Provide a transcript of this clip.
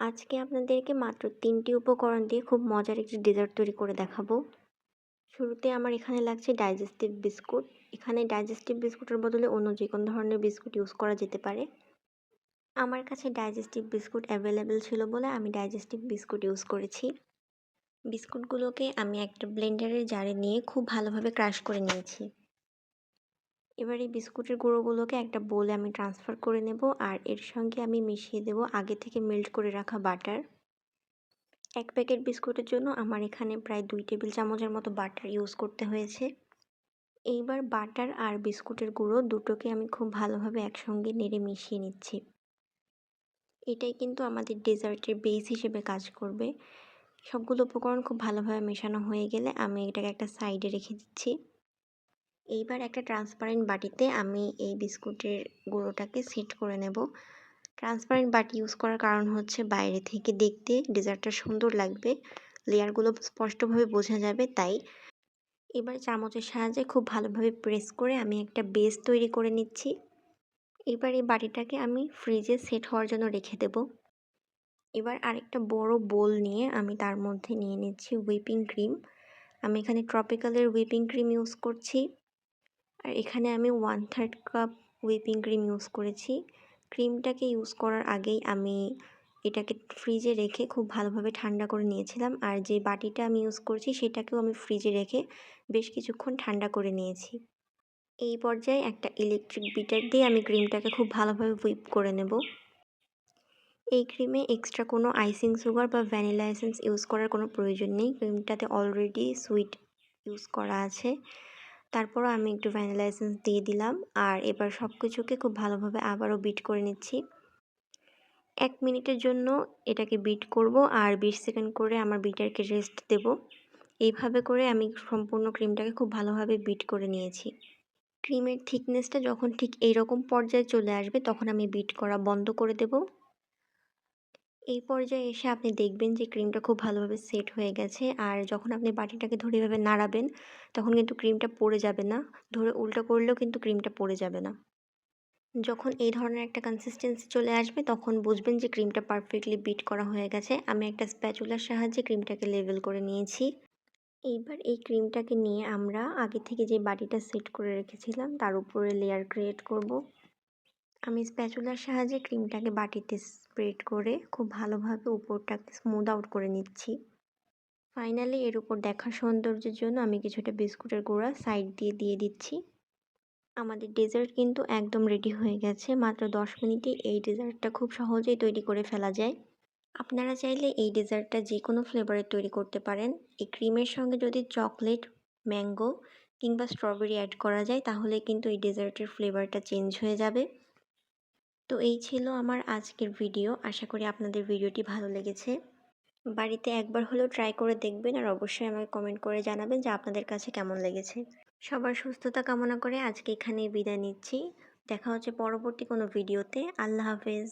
আজকে আপনাদেরকে মাত্র ৩টি উপকরণ দিয়ে খুব মজার একটি ডেজার্ট তৈরি করে দেখাবো। শুরুতে আমার এখানে লাগছে ডাইজেস্টিভ বিস্কুট। এখানে ডাইজেস্টিভ বিস্কুটের বদলে অন্য যেকোনো ধরনের বিস্কুট ইউজ করা যেতে পারে। আমার কাছে ডাইজেস্টিভ বিস্কুট অ্যাভেলেবেল ছিল বলে আমি ডাইজেস্টিভ বিস্কুট ইউজ করেছি। বিস্কুটগুলোকে আমি একটা ব্লেন্ডারের জারে নিয়ে খুব ভালোভাবে ক্রাশ করে নিয়েছি। এবার এই বিস্কুটের গুঁড়োগুলোকে একটা বোলে আমি ট্রান্সফার করে নেব, আর এর সঙ্গে আমি মিশিয়ে দেব আগে থেকে মেল্ট করে রাখা বাটার। ১ প্যাকেট বিস্কুটের জন্য আমার এখানে প্রায় ২ টেবিল চামচের মতো বাটার ইউজ করতে হয়েছে। এইবার বাটার আর বিস্কুটের গুঁড়ো দুটোকে আমি খুব ভালোভাবে একসঙ্গে নেড়ে মিশিয়ে নিচ্ছি। এটাই কিন্তু আমাদের ডেজার্টের বেস হিসেবে কাজ করবে। সবগুলো উপকরণ খুব ভালোভাবে মেশানো হয়ে গেলে আমি এটাকে একটা সাইডে রেখে দিচ্ছি। এইবার একটা ট্রান্সপারেন্ট বাটিতে আমি এই বিস্কুটের গুঁড়োটাকে সেট করে নেব। ট্রান্সপারেন্ট বাটি ইউজ করার কারণ হচ্ছে বাইরে থেকে দেখতে ডেজার্টটা সুন্দর লাগবে, লেয়ারগুলো স্পষ্টভাবে বোঝা যাবে তাই। এবার চামচের সাহায্যে খুব ভালোভাবে প্রেস করে আমি একটা বেস তৈরি করে নিচ্ছি। এবার এই বাটিটাকে আমি ফ্রিজে সেট হওয়ার জন্য রেখে দেব। এবার আরেকটা বড় বোল নিয়ে আমি তার মধ্যে নিয়ে নিচ্ছি হুইপিং ক্রিম। আমি এখানে ট্রপিক্যালের হুইপিং ক্রিম ইউজ করছি। আর এখানে আমি 1/3 কাপ হুইপিং ক্রিম ইউজ করেছি। ক্রিমটাকে ইউজ করার আগেই আমি এটাকে ফ্রিজে রেখে খুব ভালোভাবে ঠান্ডা করে নিয়েছিলাম, আর যে বাটিটা আমি ইউজ করছি সেটাকেও আমি ফ্রিজে রেখে বেশ কিছুক্ষণ ঠান্ডা করে নিয়েছি। এই পর্যায়ে একটা ইলেকট্রিক বিটার দিয়ে আমি ক্রিমটাকে খুব ভালোভাবে হুইপ করে নেব। এই ক্রিমে এক্সট্রা কোনো আইসিং সুগার বা ভ্যানিলা এসেন্স ইউজ করার কোনো প্রয়োজন নেই। ক্রিমটাতে অলরেডি সুইট ইউজ করা আছে। তারপরও আমি একটু ভ্যানিলা এসেন্স দিয়ে দিলাম, আর এবার সব কিছুকে খুব ভালোভাবে আবারও বিট করে নিচ্ছি। ১ মিনিটের জন্য এটাকে বিট করব, আর ২০ সেকেন্ড করে আমার বিটারকে রেস্ট দেব। এইভাবে করে আমি সম্পূর্ণ ক্রিমটাকে খুব ভালোভাবে বিট করে নিয়েছি। ক্রিমের থিকনেসটা যখন ঠিক এইরকম পর্যায়ে চলে আসবে তখন আমি বিট করা বন্ধ করে দেব। এই পর্যায়ে এসে আপনি দেখবেন যে ক্রিমটা খুব ভালোভাবে সেট হয়ে গেছে, আর যখন আপনি বাটিটাকে ধরে এভাবে নাড়াবেন তখন কিন্তু ক্রিমটা পড়ে যাবে না। ধরে উল্টো করলেও কিন্তু ক্রিমটা পড়ে যাবে না। যখন এই ধরনের একটা কনসিস্টেন্সি চলে আসবে তখন বুঝবেন যে ক্রিমটা পারফেক্টলি বিট করা হয়ে গেছে। আমি একটা স্প্যাচুলার সাহায্যে ক্রিমটাকে লেভেল করে নিয়েছি। এইবার এই ক্রিমটাকে নিয়ে আমরা আগে থেকে যে বাটিটা সেট করে রেখেছিলাম তার উপরে লেয়ার ক্রিয়েট করব। আমি স্প্যাচুলার সাহায্যে ক্রিমটাকে বাটিতে স্প্রেড করে খুব ভালোভাবে উপরটাকে স্মুথ আউট করে নিচ্ছি। ফাইনালি এর উপর দেখার সৌন্দর্যের জন্য আমি কিছুটা বিস্কুটের গুঁড়া সাইড দিয়ে দিয়ে দিচ্ছি। আমাদের ডেজার্ট কিন্তু একদম রেডি হয়ে গেছে। মাত্র ১০ মিনিটে এই ডেজার্টটা খুব সহজেই তৈরি করে ফেলা যায়। আপনারা চাইলে এই ডেজার্টটা যে কোনো ফ্লেভারের তৈরি করতে পারেন। এই ক্রিমের সঙ্গে যদি চকলেট, ম্যাঙ্গো কিংবা স্ট্রবেরি অ্যাড করা যায় তাহলে কিন্তু এই ডেজার্টের ফ্লেভারটা চেঞ্জ হয়ে যাবে। তো এই ছিল আমার আজকের ভিডিও। আশা করি আপনাদের ভিডিওটি ভালো লেগেছে। বাড়িতে একবার হলেও ট্রাই করে দেখবেন, আর অবশ্যই আমাকে কমেন্ট করে জানাবেন যে আপনাদের কাছে কেমন লেগেছে। সবার সুস্থতা কামনা করে আজকে এখানেই বিদায় নিচ্ছি। দেখা হচ্ছে পরবর্তী কোনো ভিডিওতে। আল্লাহ হাফেজ।